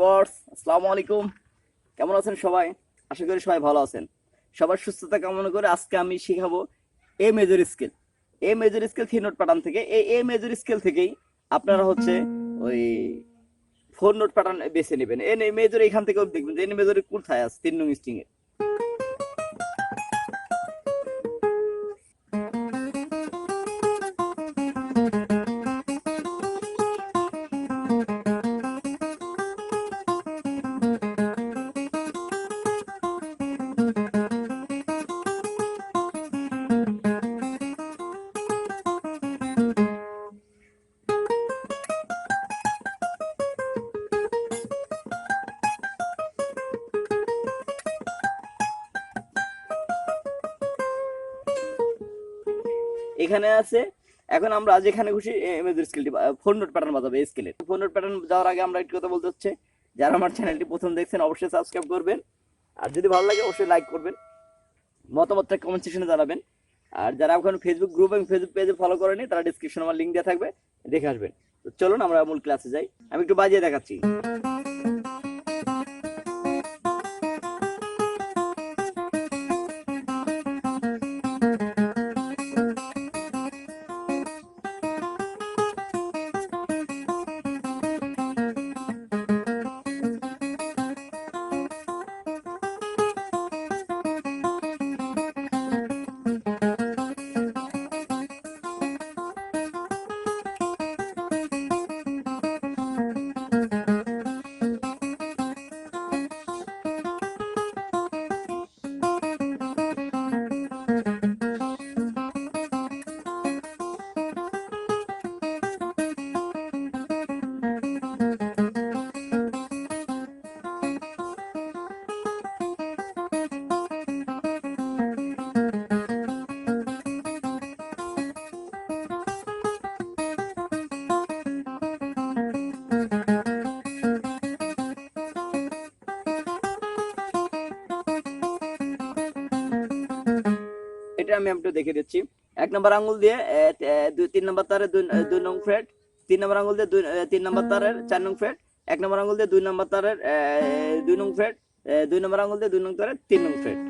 Viewers, আসসালামু আলাইকুম। কেমন আছেন সবাই? আশা করি সবাই ভালো আছেন। সবার সুস্থতা কামনা করে আজকে আমি শেখাবো a major scale. A major scale 3 note pattern থেকে এ মেজর স্কেল থেকেই আপনারা ওই 4 নোট প্যাটার্ন বেছে নেবেন। এ মেজর এখান থেকে দেখবেন যে এ মেজরের কোথায় আছে 3 নং স্ট্রিং এ। এখানে আছে। এখন আমরা যেখানে খুশি মেজর স্কেলটি 4 নোট প্যাটার্ন বাজাবো এই স্কেলে। 4 নোট প্যাটার্ন যাওয়ার আগে আমরা একটু কথা বলতে হচ্ছে, যারা আমার চ্যানেলটি প্রথম দেখছেন অবশ্যই সাবস্ক্রাইব করবেন, আর যদি ভালো লাগে অবশ্যই লাইক করবেন, মতামতটা কমেন্ট সেকশনে জানাবেন। আর যারা এখন ফেসবুক গ্রুপ এবং ফেসবুক পেজে ফলো করেনি তারা ডেসক্রিপশনে আমার লিংক দেওয়া থাকবে, দেখে আসবেন। তো চলুন আমরা মূল ক্লাসে যাই। আমি একটু বাজিয়ে দেখাচ্ছি। এটা আমি একটু দেখে দিচ্ছি। 1 নম্বর আঙ্গুল দিয়ে 3 নম্বর তারে 2 নং ফ্রেট, 3 নম্বর আঙ্গুল দিয়ে 3 নম্বর তারের 4 নং ফ্রেট, 1 নম্বর আঙ্গুল দিয়ে 2 নম্বর তারের 2 নং ফ্রেট, 2 নম্বর আঙ্গুল দিয়ে 2 নং তারের 3 নং ফ্রেট।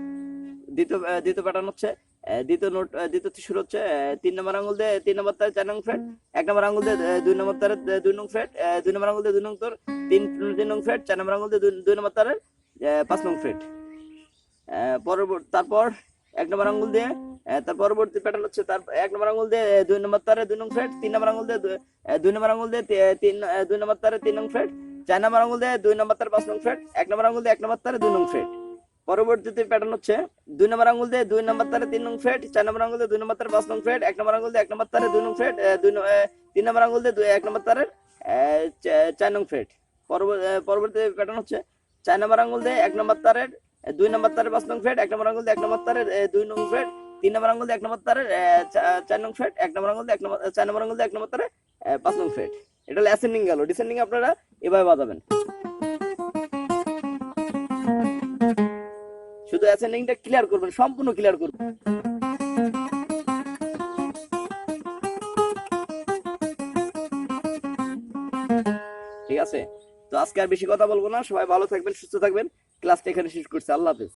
দ্বিতীয় প্যাটার্ন হচ্ছে দ্বিতীয় সুর হচ্ছে 3 নম্বর আঙ্গুল দিয়ে 3 নম্বর তারে 4 নং ফ্রেট, 1 নম্বর আঙ্গুল দিয়ে 2 নম্বর তারে 2 নং ফ্রেট, 2 নম্বর আঙ্গুল দিয়ে 2 নং তার 3 নং ফ্রেট, 4 নম্বর আঙ্গুল দিয়ে 2 নম্বর তারের 5 নং ফ্রেট। তারপর 1 নম্বর আঙ্গুল দিয়ে তার পরবর্তী প্যাটার্ন হচ্ছে তার 1 নম্বর আঙ্গুল দিয়ে 2 নম্বর তারে 2 নং ফ্রেট, 3 নম্বর আঙ্গুল দিয়ে 2 নম্বর আঙ্গুল দিয়ে 2 নম্বর তারে 3 নং ফ্রেট, 4 নম্বর আঙ্গুল দিয়ে 2 নম্বর তারে 5 নং ফ্রেট, 1 নম্বর আঙ্গুল দিয়ে 1 নম্বর তারে 2 নং ফ্রেট। পরবর্তীতে প্যাটার্ন হচ্ছে 2 নম্বর আঙ্গুল দিয়ে 2 নম্বর তারে 3 নং ফ্রেট, 4 নম্বর আঙ্গুল দিয়ে 2 নম্বর তারে 5 নং ফ্রেট, 1 নম্বর আঙ্গুল দিয়ে 1 নম্বর তারে 2 নং ফ্রেট, 3 নম্বর আঙ্গুল দিয়ে 1 নম্বর তারে 4 নং ফ্রেট। পরবর্তী প্যাটার্ন হচ্ছে 4 নম্বর আঙ্গুল দিয়ে 1 নম্বর তারের 2 নম্বর তারের 5 নং ফ্রেট, 1 নম্বর আঙ্গুল দিয়ে 1 নম্বর তারের 2 নং ফ্রেট, 3 নম্বর আঙ্গুল দিয়ে 1 নম্বর তারের 4 নং ফ্রেট, 1 নম্বর আঙ্গুল দিয়ে 4 নম্বর আঙ্গুল দিয়ে 1 নম্বর তারের 5 নং ফ্রেট। এটা হলো অ্যাসেন্ডিং গেল। ডিসেন্ডিং আপনারা এভাবে বাজাবেন। শুধু অ্যাসেন্ডিংটা ক্লিয়ার করবেন, সম্পূর্ণ ক্লিয়ার করবেন। ঠিক আছে? তো আজকে আর বেশি কথা বলবো না। সবাই ভালো থাকবেন, সুস্থ থাকবেন। ক্লাসটা এখানে শেষ করছি। আল্লাহ হাফেজ।